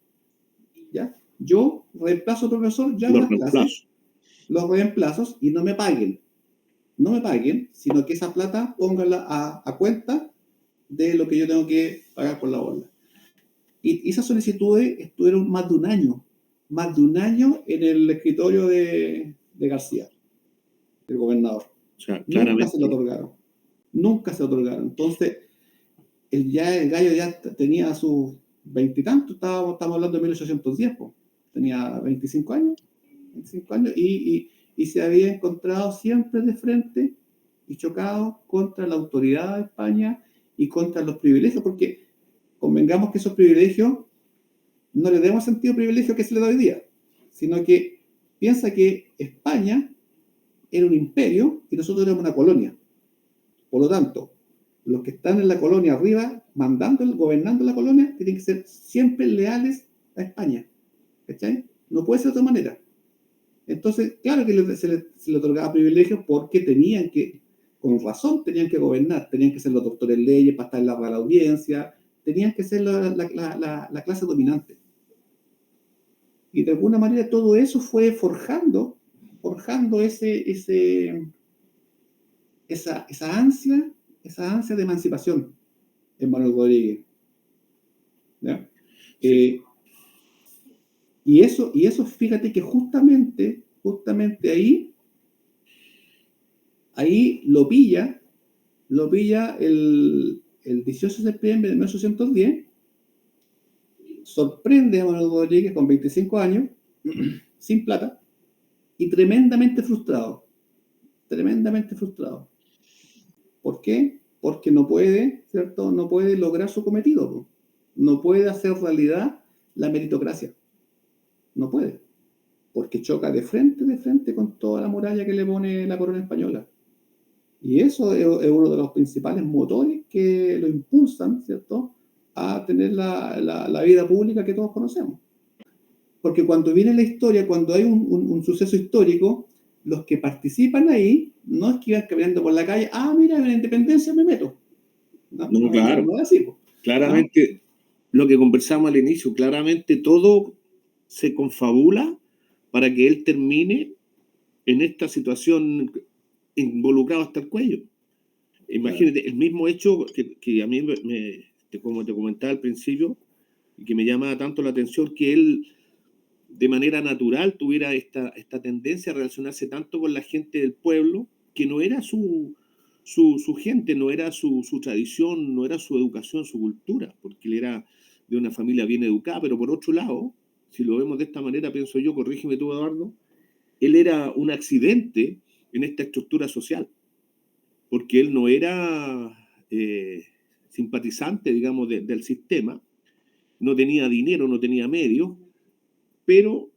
¿ya? Yo reemplazo al profesor, llamo a las clases, los reemplazos y no me paguen. No me paguen, sino que esa plata póngala a cuenta de lo que yo tengo que pagar por la bola. Y esas solicitudes estuvieron más de un año en el escritorio de García, del gobernador. O sea, claramente. Nunca se lo otorgaron. Entonces, el gallo ya tenía sus veintitantos, estamos hablando de 1810, pues. Tenía 25 años, y se había encontrado siempre de frente y chocado contra la autoridad de España y contra los privilegios, porque convengamos que esos privilegios no le demos sentido privilegio que se le da hoy día, sino que piensa que España era un imperio y nosotros éramos una colonia. Por lo tanto, los que están en la colonia arriba, gobernando la colonia, tienen que ser siempre leales a España. ¿Cachai? No puede ser de otra manera. Entonces, claro que se le otorgaba privilegios porque con razón, tenían que gobernar, tenían que ser los doctores en leyes para estar en la Real Audiencia, tenían que ser la clase dominante. Y de alguna manera todo eso fue forjando esa ansia de emancipación en Manuel Rodríguez. ¿Ya? Y eso, fíjate que justamente ahí lo pilla el 18 de septiembre de 1810, sorprende a Manuel Rodríguez con 25 años, sin plata, y tremendamente frustrado. ¿Por qué? Porque no puede, ¿cierto? No puede lograr su cometido. No puede hacer realidad la meritocracia. No puede. Porque choca de frente con toda la muralla que le pone la corona española. Y eso es uno de los principales motores que lo impulsan, ¿cierto?, a tener la vida pública que todos conocemos. Porque cuando viene la historia, cuando hay un suceso histórico, los que participan ahí no es que iban caminando por la calle, mira, hay una independencia, me meto. No, claro. No es así, pues. Claramente, lo que conversamos al inicio, claramente todo se confabula para que él termine en esta situación involucrado hasta el cuello. Imagínate, el mismo hecho que a mí, como te comentaba al principio, y que me llama tanto la atención, que él de manera natural tuviera esta tendencia a relacionarse tanto con la gente del pueblo, que no era su gente, no era su tradición, no era su educación, su cultura, porque él era de una familia bien educada, pero por otro lado, si lo vemos de esta manera, pienso yo, corrígeme tú, Eduardo, él era un accidente en esta estructura social, porque él no era simpatizante, digamos, del sistema, no tenía dinero, no tenía medios, pero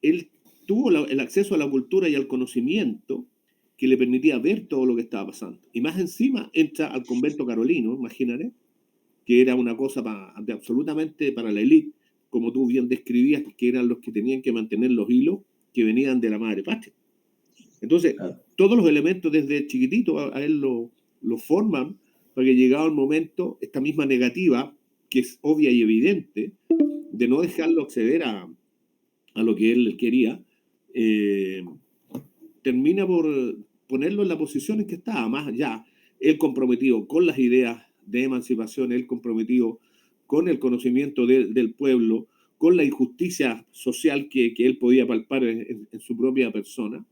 él tuvo el acceso a la cultura y al conocimiento que le permitía ver todo lo que estaba pasando. Y más encima entra al convento carolino, imagínate, que era una cosa absolutamente para la élite, como tú bien describías, que eran los que tenían que mantener los hilos que venían de la madre patria. Entonces, todos los elementos desde chiquitito a él lo forman para que llegado el momento, esta misma negativa, que es obvia y evidente, de no dejarlo acceder a lo que él quería, termina por ponerlo en la posición en que estaba, más allá, él comprometido con las ideas de emancipación, él comprometido con el conocimiento del pueblo, con la injusticia social que él podía palpar en su propia persona.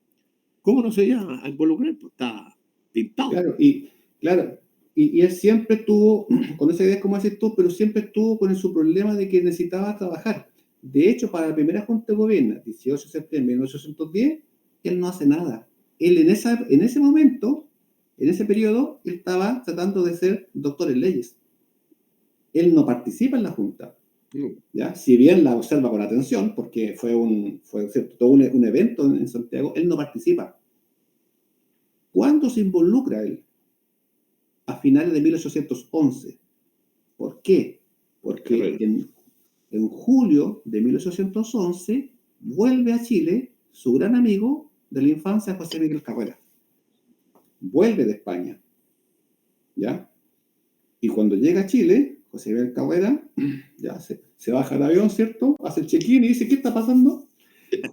¿Cómo no se iba a involucrar? Pues está pintado. Y él siempre estuvo con esa idea, como dices tú, pero siempre estuvo con su problema de que necesitaba trabajar. De hecho, para la primera Junta de Gobierno, 18 de septiembre de 1810, él no hace nada. Él en ese momento, en ese periodo, él estaba tratando de ser doctor en leyes. Él no participa en la Junta. ¿Ya? Si bien la observa con atención, porque fue todo un evento en Santiago, él no participa. ¿Cuándo se involucra él? A finales de 1811. ¿Por qué? Porque en julio de 1811 vuelve a Chile su gran amigo de la infancia, José Miguel Carrera. Vuelve de España. ¿Ya? Y cuando llega a Chile, José Miguel Carrera, ya se baja del avión, ¿cierto? Hace el check-in y dice, ¿qué está pasando?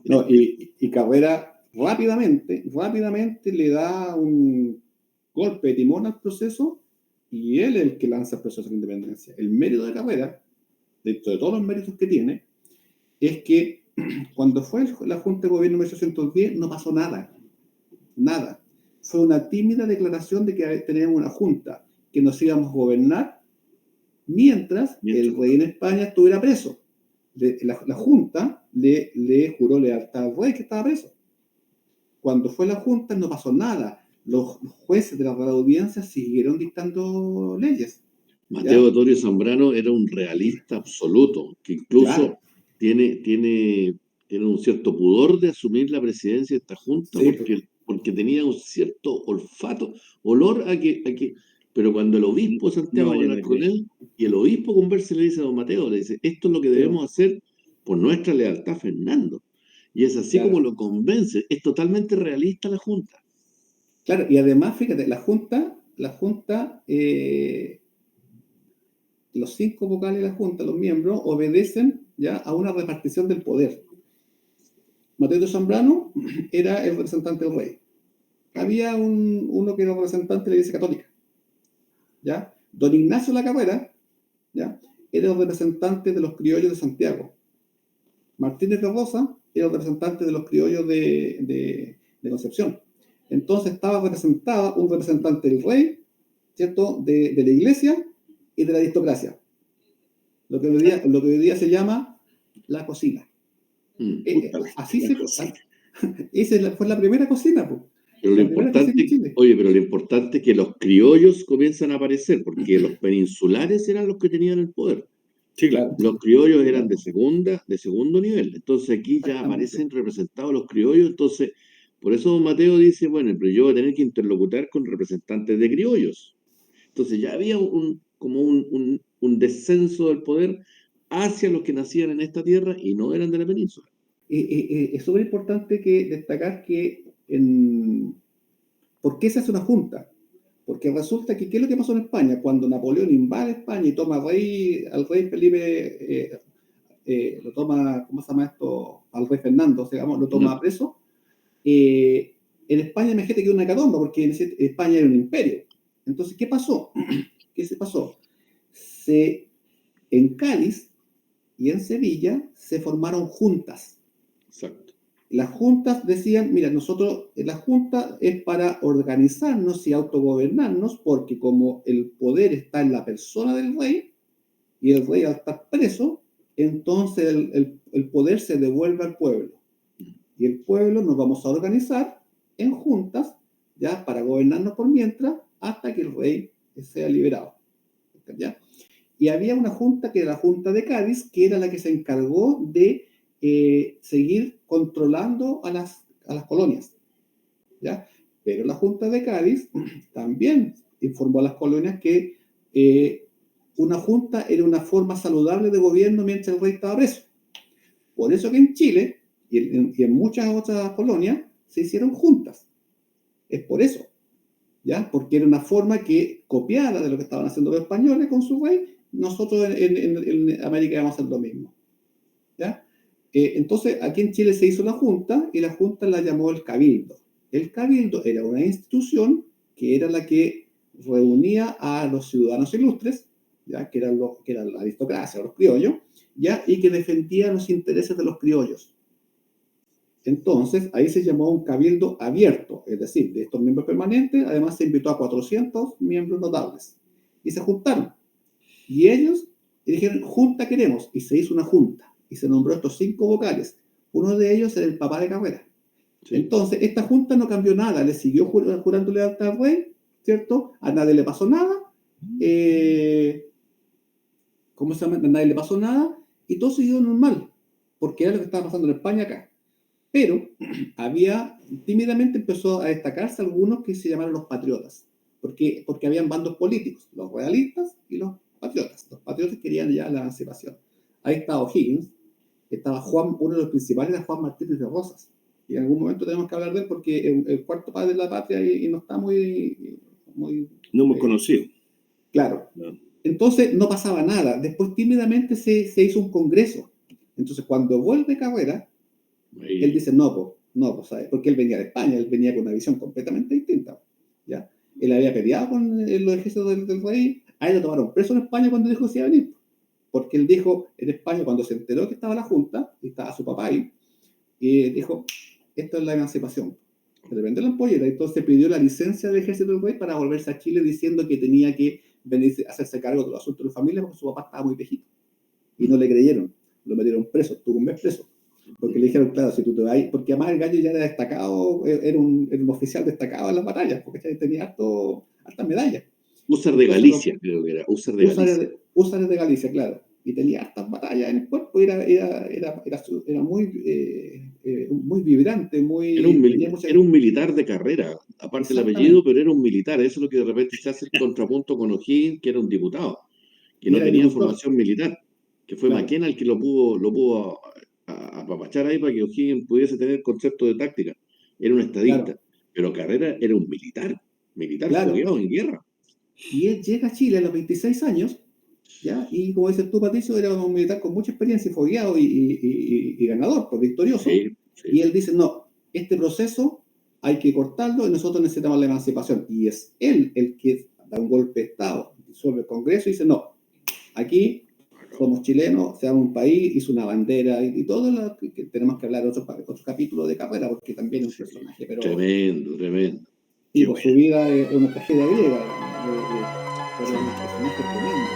No, y Carrera rápidamente le da un golpe de timón al proceso y él es el que lanza el proceso de independencia. El mérito de Carrera, dentro de todos los méritos que tiene, es que cuando fue la Junta de Gobierno de 1810 no pasó nada. Nada. Fue una tímida declaración de que teníamos una Junta, que nos íbamos a gobernar mientras el rey en España estuviera preso. La Junta le juró lealtad al rey que estaba preso. Cuando fue la Junta no pasó nada. Los jueces de la Real Audiencia siguieron dictando leyes. Mateo Torio Zambrano era un realista absoluto, que incluso Claro. tiene un cierto pudor de asumir la presidencia de esta Junta, Sí, porque tenía un cierto olor a que... Pero cuando el obispo Santiago No, va a hablar con él, y el obispo conversa y le dice a don Mateo, le dice, esto es lo que debemos hacer por nuestra lealtad a Fernando. Y es así Claro. como lo convence. Es totalmente realista la Junta. Claro, y además, fíjate, la Junta, los 5 vocales de la Junta, los miembros, obedecen ya a una repartición del poder. Mateo de Zambrano era el representante del rey. Había uno que era representante de la Iglesia Católica. ¿Ya? Don Ignacio La Carrera, ¿ya?, era el representante de los criollos de Santiago. Martínez de Rosa era el representante de los criollos de Concepción. Entonces estaba representada un representante del rey, ¿cierto?, de la iglesia y de la aristocracia. Lo que hoy día se llama la cocina. Esa fue la primera cocina, pues. Pero lo importante es que los criollos comienzan a aparecer, porque los peninsulares eran los que tenían el poder. Sí, claro. Los criollos eran de segundo nivel. Entonces aquí ya aparecen representados los criollos. Entonces, por eso don Mateo dice, bueno, pero yo voy a tener que interlocutar con representantes de criollos. Entonces ya había un descenso del poder hacia los que nacían en esta tierra y no eran de la península. Es súper importante destacar que ¿por qué se hace una junta? Porque resulta que, ¿qué es lo que pasó en España? Cuando Napoleón invade España y toma al rey Felipe, lo toma, ¿cómo se llama esto? Al rey Fernando, digamos, lo toma preso. En España, imagínate que era una hecatombe, porque en España era un imperio. Entonces, ¿qué pasó? ¿Qué se pasó? En Cádiz y en Sevilla se formaron juntas. Exacto. Las juntas decían, mira, la junta es para organizarnos y autogobernarnos, porque como el poder está en la persona del rey, y el rey al estar preso, entonces el poder se devuelve al pueblo. Y el pueblo nos vamos a organizar en juntas, ya, para gobernarnos por mientras, hasta que el rey sea liberado. ¿Ya? Y había una junta que era la Junta de Cádiz, que era la que se encargó de seguir controlando a las colonias, ¿ya? Pero la Junta de Cádiz también informó a las colonias que una junta era una forma saludable de gobierno mientras el rey estaba preso. Por eso que en Chile y en muchas otras colonias se hicieron juntas. Es por eso, ¿ya? Porque era una forma que copiada de lo que estaban haciendo los españoles con su rey, nosotros en América íbamos a hacer lo mismo, ¿ya? Entonces, aquí en Chile se hizo la junta y la junta la llamó el Cabildo. El Cabildo era una institución que era la que reunía a los ciudadanos ilustres, ¿ya?, que eran la aristocracia, los criollos, ¿ya?, y que defendía los intereses de los criollos. Entonces, ahí se llamó un cabildo abierto, es decir, de estos miembros permanentes, además se invitó a 400 miembros notables. Y se juntaron. Y ellos dijeron, junta queremos, y se hizo una junta. Y se nombró estos 5 vocales. Uno de ellos era el papá de Carrera. Sí. Entonces, esta junta no cambió nada, le siguió jurando lealtad al rey, ¿cierto? A nadie le pasó nada. ¿Cómo se llama? A nadie le pasó nada. Y todo siguió normal, porque era lo que estaba pasando en España acá. Pero tímidamente empezó a destacarse algunos que se llamaron los patriotas, porque habían bandos políticos, los realistas y los patriotas. Los patriotas querían ya la emancipación. Ahí estaba O'Higgins, estaba uno de los principales era Juan Martínez de Rosas, y en algún momento tenemos que hablar de él porque es el cuarto padre de la patria y no está muy no muy conocido. Claro. No. Entonces no pasaba nada. Después tímidamente se hizo un congreso. Entonces cuando vuelve Carrera, él Ahí, dice, no, pues, ¿sabes? Porque él venía de España, él venía con una visión completamente distinta. ¿Ya? Él había peleado con los ejércitos del rey, a él lo tomaron preso en España cuando dijo que se iba a venir. Porque él dijo en España, cuando se enteró que estaba la Junta, y estaba su papá ahí, y dijo, esto es la emancipación. Se le vendió la ampolleta, entonces pidió la licencia del ejército del rey para volverse a Chile diciendo que tenía que venirse a hacerse cargo de los asuntos de la familia porque su papá estaba muy viejito. Y no le creyeron, lo metieron preso, estuvo un mes preso. Porque le dijeron, claro, si tú te vas, porque además el gallo ya era destacado, era un oficial destacado en las batallas, porque tenía hartas medallas. Húsar de Entonces, Galicia, creo que era, Húsar de Galicia. Húsares de Galicia, claro. Y tenía hartas batallas en el cuerpo, era muy, muy vibrante, tenía mucha... Era un militar de carrera, aparte del apellido, Exactamente. pero era un militar. Eso es lo que de repente se hace el contrapunto con O'Higgins, que era un diputado, que Y no era tenía agricultor, formación militar, que fue claro, Maquena el que lo pudo apapachar ahí para que O'Higgins pudiese tener concepto de táctica. Era un estadista, claro, pero Carrera era un militar claro. fogueado en guerra. Y él llega a Chile a los 26 años, ¿ya? Y como dices tú, Patricio, era un militar con mucha experiencia, y fogueado y ganador, pues victorioso. Sí, Y sí. él dice, no, este proceso hay que cortarlo y nosotros necesitamos la emancipación. Y es él el que da un golpe de Estado, disuelve el Congreso y dice, no, aquí somos chilenos, seamos un país, hizo una bandera y todo lo que tenemos que hablar otro capítulo de Carrera, porque también es un Sí, personaje, pero tremendo, tremendo. sí, Qué pues bueno. su vida es una tragedia griega, digamos, pero es un personaje tremendo.